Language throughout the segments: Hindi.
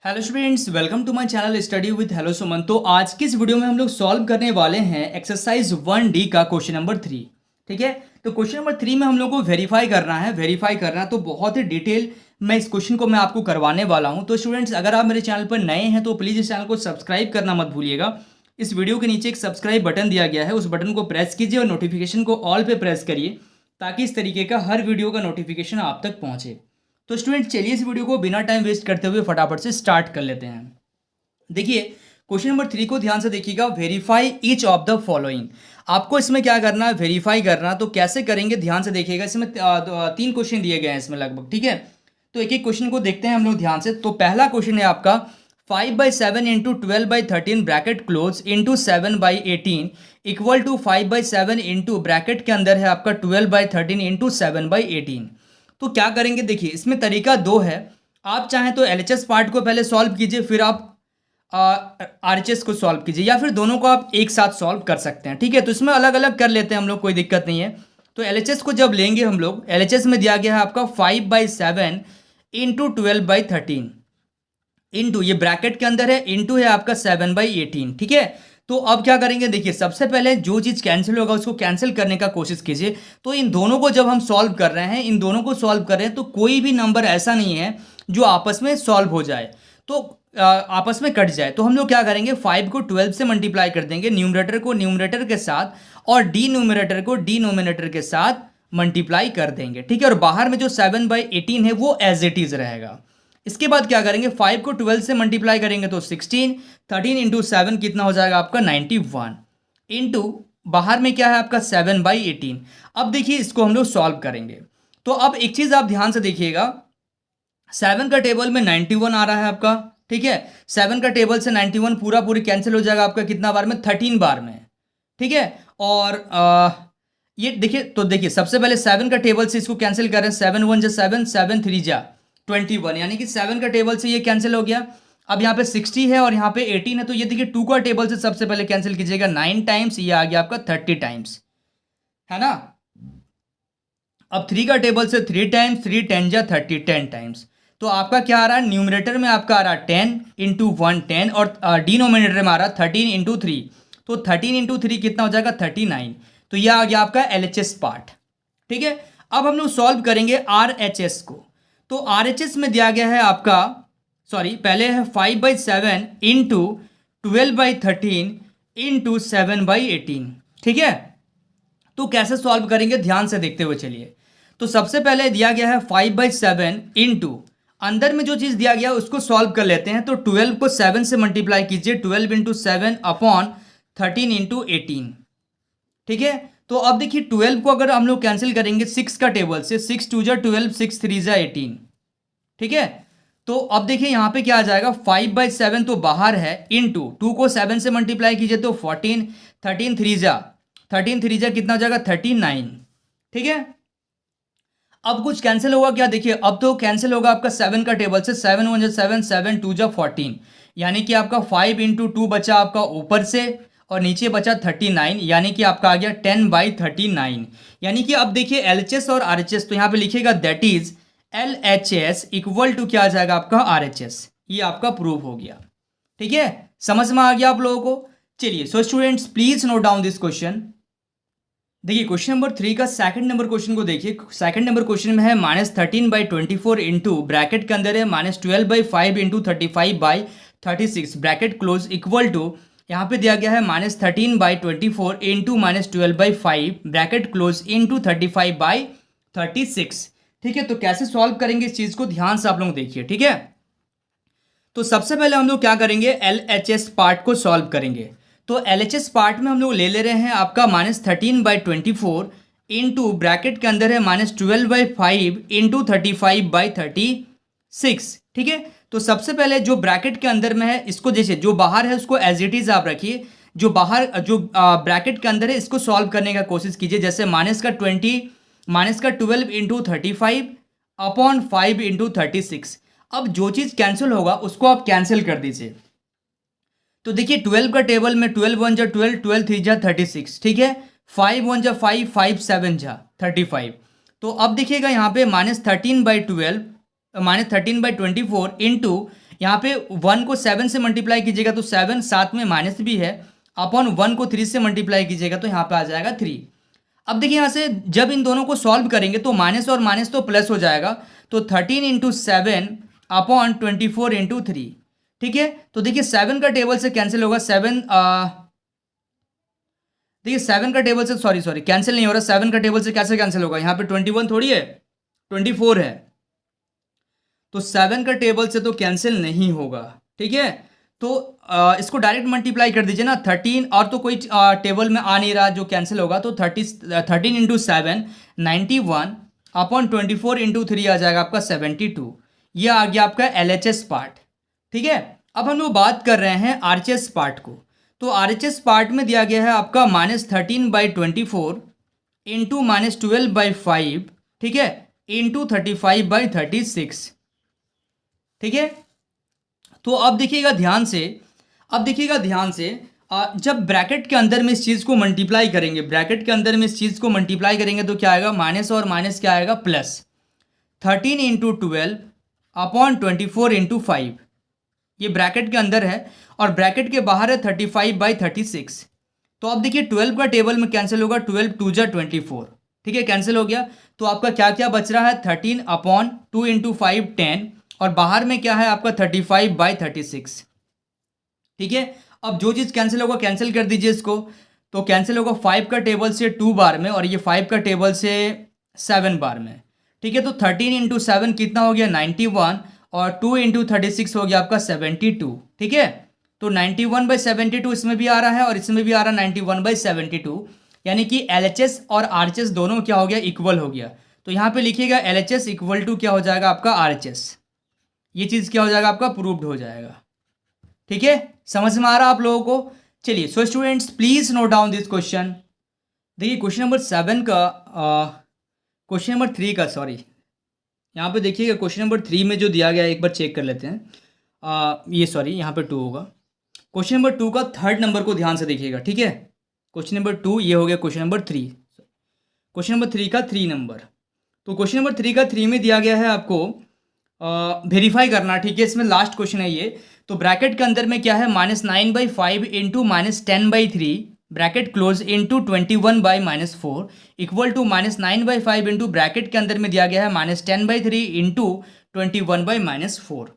Hello students, welcome to my channel study with hello Suman. तो आज की इस वीडियो में हम लोग सॉल्व करने वाले हैं एक्सरसाइज 1D का क्वेश्चन नंबर 3। ठीक है, तो क्वेश्चन नंबर 3 में हम लोग को वेरीफाई करना है तो बहुत ही डिटेल मैं इस क्वेश्चन को मैं आपको करवाने वाला हूं। तो स्टूडेंट्स, अगर आप मेरे चैनल पर नए हैं तो प्लीज़ इस चैनल को सब्सक्राइब करना मत भूलिएगा। इस वीडियो के नीचे एक सब्सक्राइब बटन दिया गया है, उस बटन को प्रेस कीजिए और नोटिफिकेशन को ऑल पे प्रेस करिए ताकि इस तरीके का हर वीडियो का नोटिफिकेशन आप तक पहुंचे। तो स्टूडेंट, चलिए इस वीडियो को बिना टाइम वेस्ट करते हुए फटाफट से स्टार्ट कर लेते हैं। देखिए, क्वेश्चन नंबर 3 को ध्यान से देखिएगा। Verify each of the following. आपको इसमें क्या करना है, वेरीफाई करना। तो कैसे करेंगे, ध्यान से देखिएगा। इसमें 3 क्वेश्चन दिए गए हैं इसमें लगभग। ठीक है, तो एक एक क्वेश्चन को देखते हैं हम लोग ध्यान से। तो पहला क्वेश्चन है आपका 5/7 into 12/13 bracket close into 7/18 equal to 5/7 into bracket के अंदर है आपका 12/13 इंटू 7/18। तो क्या करेंगे, देखिए इसमें तरीका दो है। आप चाहें तो एलएचएस पार्ट को पहले सॉल्व कीजिए, फिर आप आरएचएस को सॉल्व कीजिए, या फिर दोनों को आप एक साथ सॉल्व कर सकते हैं। ठीक है, तो इसमें अलग अलग कर लेते हैं हम लोग, कोई दिक्कत नहीं है। तो एलएचएस को जब लेंगे हम लोग, एलएचएस में दिया गया है आपका 5/7 इंटू 12/13 इंटू, ये ब्रैकेट के अंदर है, इंटू है आपका 7/18। ठीक है, तो अब क्या करेंगे, देखिए सबसे पहले जो चीज़ कैंसिल होगा उसको कैंसिल करने का कोशिश कीजिए। तो इन दोनों को जब हम सॉल्व कर रहे हैं, इन दोनों को सॉल्व कर रहे हैं, तो कोई भी नंबर ऐसा नहीं है जो आपस में सॉल्व हो जाए, तो आपस में कट जाए। तो हम लोग क्या करेंगे, 5 को 12 से मल्टीप्लाई कर देंगे, न्यूमरेटर को न्यूमरेटर के साथ और डिनोमिनेटर को डिनोमिनेटर के साथ मल्टीप्लाई कर देंगे। ठीक है, और बाहर में जो 7/18 है वो एज इट इज रहेगा। इसके बाद क्या करेंगे, 5 को 12 से मल्टीप्लाई करेंगे तो 16, 13 इंटू 7 कितना हो जाएगा आपका 91 इंटू बाहर में क्या है आपका 7/18। अब देखिए इसको हम लोग सॉल्व करेंगे। तो अब एक चीज़ आप ध्यान से देखिएगा, 7 का टेबल में 91 आ रहा है आपका। ठीक है, 7 का टेबल से 91 पूरा पूरी कैंसिल हो जाएगा आपका कितना बार में, 13 बार में। ठीक है, और ये देखिए, तो देखिए सबसे पहले 7 का टेबल से इसको कैंसिल करें, 7 1 जा 7, 7 3 जा 21, यानी कि 7 का टेबल से ये कैंसिल हो गया। अब यहाँ पे 60 है और यहाँ पे 18 है, तो ये देखिए 2 का टेबल से सबसे पहले कैंसिल कीजिएगा 9 टाइम्स, ये आ गया आपका 30 टाइम्स, है ना। अब 3 का टेबल से 3 टाइम्स, 3 10 जा 30, 10 टाइम्स। तो आपका क्या आ रहा है, न्यूमरेटर में आपका आ रहा है 10 इंटू 1 10, और डिनोमिनेटर में आ रहा है 13 इंटू 3। तो 13 इंटू 3 कितना हो जाएगा 39। तो यह आ गया आपका एलएचएस पार्ट। ठीक है, अब हम लोग सॉल्व करेंगे आरएचएस को। तो आरएचएस में दिया गया है आपका, सॉरी पहले है 5/7 इंटू 12/13 इंटू 7/18। ठीक है, तो कैसे सॉल्व करेंगे ध्यान से देखते हुए चलिए। तो सबसे पहले दिया गया है 5/7 इंटू, अंदर में जो चीज़ दिया गया है उसको सॉल्व कर लेते हैं। तो 12 को 7 से मल्टीप्लाई कीजिए, 12 इंटू 7 अपॉन 13 इंटू 18। ठीक है, तो अब देखिए 12 को अगर हम लोग कैंसिल करेंगे 6 का टेबल से, 6 2 जा 12, 6 3 जा 18। ठीक है, तो अब देखिए यहाँ पे क्या आ जाएगा, 5/7 तो बाहर है, इंटू 2 को 7 से मल्टीप्लाई कीजिए तो 14, 13 3 जा कितना हो जाएगा 39। ठीक है, अब कुछ कैंसिल होगा क्या, देखिए अब तो कैंसिल होगा आपका 7 का टेबल से, 7 1 जा 7, 7 2 जा 14, यानी कि आपका 5 इंटू 2 बचा आपका ऊपर से और नीचे बचा 39, यानी कि आपका आ गया 10/39। यानी कि अब देखिए एलएचएस और आरएचएस, तो यहाँ पे लिखिएगा that is LHS equal to क्या आ जाएगा आपका आरएचएस। ये आपका प्रूफ हो गया। ठीक है, समझ में आ गया आप लोगों को। चलिए, so students please note down this question. देखिए क्वेश्चन नंबर 3 का सेकंड नंबर क्वेश्चन को देखिए। सेकंड नंबर क्वेश्चन में है -13/24 इंटू ब्रैकेट के अंदर है -12/5 into 35/36 bracket close equal to, यहाँ पे दिया गया है -13/24 इंटू -12/5 ब्रैकेट क्लोज इंटू 35/36। ठीक है, तो कैसे सॉल्व करेंगे इस चीज़ को ध्यान से आप लोग देखिए। ठीक है, तो सबसे पहले हम लोग क्या करेंगे, एलएचएस पार्ट को सॉल्व करेंगे। तो एलएचएस पार्ट में हम लोग ले रहे हैं आपका -13/24 इंटू ब्रैकेट के अंदर है -12/5 इंटू 35/36। ठीक है, तो सबसे पहले जो ब्रैकेट के अंदर में है इसको, जैसे जो बाहर है उसको एज इट इज आप रखिए, जो बाहर जो ब्रैकेट के अंदर है इसको सॉल्व करने का कोशिश कीजिए। जैसे -12 इंटू 35 अपॉन 5 इंटू 36। अब जो चीज़ कैंसिल होगा उसको आप कैंसिल कर दीजिए। तो देखिए 12 का टेबल में 12 1 जा 12, 12 3 जा 36। ठीक है, 5 1 जा 5, 5 7 जा 35। तो अब देखिएगा यहाँ पे -13/24 इंटू यहाँ पे 1 को 7 से मल्टीप्लाई कीजिएगा तो 7, साथ में माइनस भी है, अपॉन 1 को 3 से मल्टीप्लाई कीजिएगा तो यहाँ पे आ जाएगा 3। अब देखिए यहाँ से जब इन दोनों को सॉल्व करेंगे तो माइनस और माइनस तो प्लस हो जाएगा, तो 13 इंटू 7 अपॉन 24 इंटू 3। ठीक है, तो देखिए 7 का टेबल से कैंसिल होगा, 7 देखिए 7 का टेबल से सॉरी कैंसिल नहीं हो रहा, 7 का टेबल से कैसे कैंसिल होगा, यहाँ पे 21 थोड़ी है, 24 है, तो 7 का टेबल से तो कैंसिल नहीं होगा। ठीक है, तो इसको डायरेक्ट मल्टीप्लाई कर दीजिए ना, 13 और तो कोई टेबल में आ नहीं रहा जो कैंसिल होगा, तो 13 इंटू 7 91 अपॉन 24 इंटू 3 आ जाएगा आपका 72। ये आ गया आपका LHS पार्ट। ठीक है, अब हम लोग बात कर रहे हैं RHS पार्ट को। तो RHS पार्ट में दिया गया है आपका -13/24 इंटू -12/5, ठीक है, इंटू 35/36। ठीक है, तो अब देखिएगा ध्यान से, जब ब्रैकेट के अंदर में इस चीज़ को मल्टीप्लाई करेंगे, तो क्या आएगा, माइनस और माइनस क्या आएगा, प्लस। 13 इंटू 12 अपॉन 24 इंटू 5, ये ब्रैकेट के अंदर है, और ब्रैकेट के बाहर है 35/36। तो अब देखिए 12 का टेबल में कैंसिल होगा, 12 2 जा 24, ठीक है, कैंसिल हो गया। तो आपका क्या क्या बच रहा है, 13 अपॉन 2 इंटू 5 10, और बाहर में क्या है आपका 35/36। ठीक है, अब जो चीज़ कैंसिल होगा कैंसिल कर दीजिए इसको, तो कैंसिल होगा 5 का टेबल से 2 बार में, और ये 5 का टेबल से 7 बार में। ठीक है, तो 13 इंटू 7 कितना हो गया, 91, और 2 इंटू 36 हो गया आपका 72। ठीक है, तो 91/72 इसमें भी आ रहा है और इसमें भी आ रहा है 91/72, यानी कि LHS और RHS दोनों क्या हो गया, इक्वल हो गया। तो यहाँ पे लिखिएगा LHS इक्वल टू क्या हो जाएगा आपका RHS, ये चीज़ क्या हो जाएगा आपका, प्रूव्ड हो जाएगा। ठीक है, समझ में आ रहा आप लोगों को। चलिए, so students please note down this question. देखिए क्वेश्चन नंबर 7 का, क्वेश्चन नंबर 3 का, सॉरी, यहाँ पे देखिएगा क्वेश्चन नंबर 3 में जो दिया गया है एक बार चेक कर लेते हैं। ये सॉरी यहाँ पे 2 होगा। क्वेश्चन नंबर 2 का 3rd नंबर को ध्यान से देखिएगा। ठीक है, क्वेश्चन नंबर 2 ये हो गया, क्वेश्चन नंबर 3, क्वेश्चन नंबर 3 का 3 नंबर। तो क्वेश्चन नंबर 3 का 3 में दिया गया है आपको वेरीफाई करना। ठीक है, इसमें लास्ट क्वेश्चन है ये। तो ब्रैकेट के अंदर में क्या है, -9/5 into -10/3 bracket close into 21/-4 equal to -9/5 into bracket के अंदर में दिया गया है -10/3 इंटू 21/-4।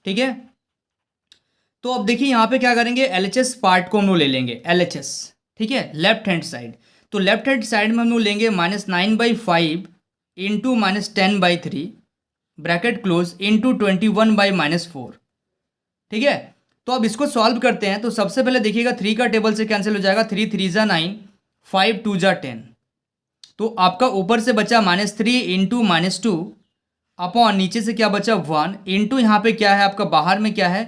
ठीक है, तो अब देखिए यहाँ पे क्या करेंगे, LHS पार्ट को हम लोग ले लेंगे, LHS। ठीक है, लेफ्ट हैंड साइड, तो लेफ्ट हैंड साइड में हम लोग लेंगे -9/5 इंटू -10/3 ब्रैकेट क्लोज इंटू 21/-4। ठीक है, तो अब इसको सॉल्व करते हैं। तो सबसे पहले देखिएगा 3 का टेबल से कैंसिल हो जाएगा, 3 3 जा 9, 5 2 जा 10। तो आपका ऊपर से बचा -3 इंटू -2 अपॉन नीचे से क्या बचा 1 इंटू यहाँ पे क्या है आपका बाहर में क्या है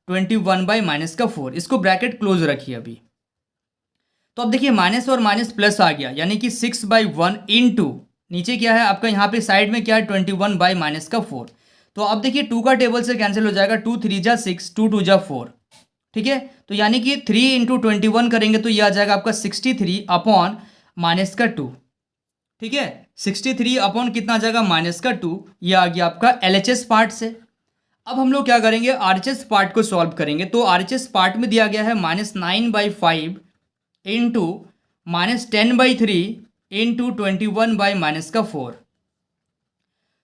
21/-4। इसको ब्रैकेट क्लोज रखिए अभी। तो अब देखिए माइनस और माइनस प्लस आ गया, यानी कि 6/1 इंटू नीचे क्या है आपका यहाँ पे साइड में क्या है 21/-4। तो अब देखिए 2 का टेबल से कैंसिल हो जाएगा, 2 3 जा 6, 2 2 जा 4। ठीक है, तो यानी कि 3 इंटू 21 करेंगे तो ये आ जाएगा आपका 63 अपॉन -2। ठीक है, 63 अपॉन कितना आ जाएगा -2, ये आ गया आपका LHS पार्ट से। अब हम लोग क्या करेंगे, RHS पार्ट को सॉल्व करेंगे। तो RHS पार्ट में दिया गया है -9/5 इंटू -10/3 इंटू 21/-4।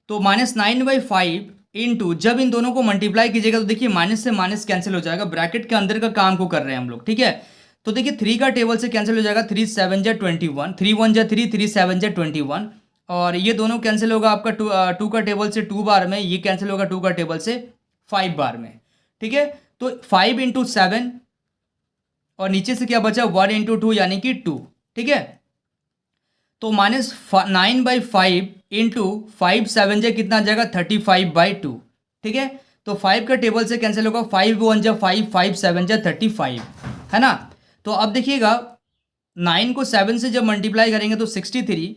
तो -9/5 इंटू, जब इन दोनों को मल्टीप्लाई कीजिएगा तो देखिए माइनस से माइनस कैंसिल हो जाएगा, ब्रैकेट के अंदर का काम को कर रहे हैं हम लोग। ठीक है, तो देखिए 3 का टेबल से कैंसिल हो जाएगा, 3 7 जा 21, 3 1 जा 3, 3 7 जा 21, और ये दोनों कैंसिल होगा आपका 2 का टेबल से 2 बार में, ये कैंसिल होगा 2 का टेबल से 5 बार में। ठीक है, तो 5 इंटू 7 और नीचे से क्या बचा 1 इंटू 2 यानी कि 2। ठीक है, तो -9/5 इंटू 5 7 जा कितना आ जाएगा 35/2। ठीक है, तो 5 का टेबल से कैंसिल होगा, 5 1 जा 5, 5 7 जा 35, है ना। तो अब देखिएगा 9 को 7 से जब मल्टीप्लाई करेंगे तो 63,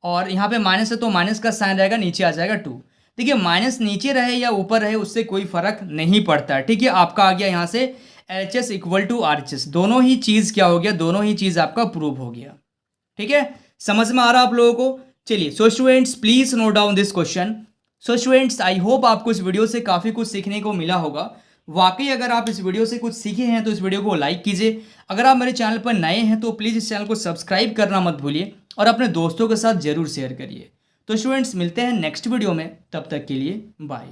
और यहाँ पे माइनस है तो माइनस का साइन रहेगा, नीचे आ जाएगा 2। देखिए माइनस नीचे रहे या ऊपर रहे उससे कोई फर्क नहीं पड़ता है। ठीक है, आपका आ गया यहाँ से LHS इक्वल टू RHS, दोनों ही चीज़ क्या हो गया, दोनों ही चीज़ आपका प्रूव हो गया। ठीक है, समझ में आ रहा आप लोगों को। चलिए, so students please note down this question. So students, I hope आपको इस वीडियो से काफ़ी कुछ सीखने को मिला होगा। वाकई अगर आप इस वीडियो से कुछ सीखे हैं तो इस वीडियो को लाइक कीजिए। अगर आप मेरे चैनल पर नए हैं तो प्लीज़ इस चैनल को सब्सक्राइब करना मत भूलिए और अपने दोस्तों के साथ ज़रूर शेयर करिए। तो स्टूडेंट्स, मिलते हैं नेक्स्ट वीडियो में, तब तक के लिए बाय।